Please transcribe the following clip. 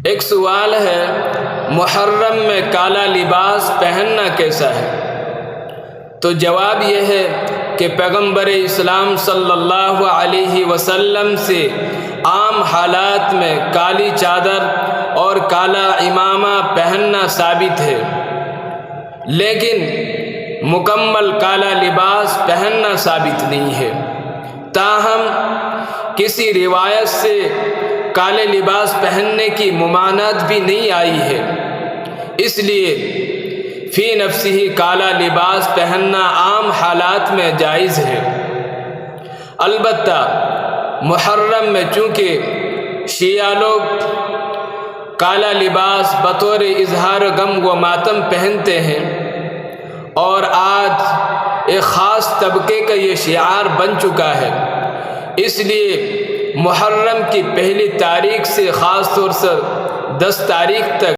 ایک سوال ہے، محرم میں کالا لباس پہننا کیسا ہے؟ تو جواب یہ ہے کہ پیغمبر اسلام صلی اللہ علیہ وسلم سے عام حالات میں کالی چادر اور کالا امامہ پہننا ثابت ہے، لیکن مکمل کالا لباس پہننا ثابت نہیں ہے۔ تاہم کسی روایت سے کالے لباس پہننے کی ممانعت بھی نہیں آئی ہے، اس لیے فی نفسہ کالا لباس پہننا عام حالات میں جائز ہے۔ البتہ محرم میں چونکہ شیعہ لوگ کالا لباس بطور اظہار غم و ماتم پہنتے ہیں اور آج ایک خاص طبقے کا یہ شعار بن چکا ہے، اس لیے محرم کی پہلی تاریخ سے خاص طور سے 10 تاریخ تک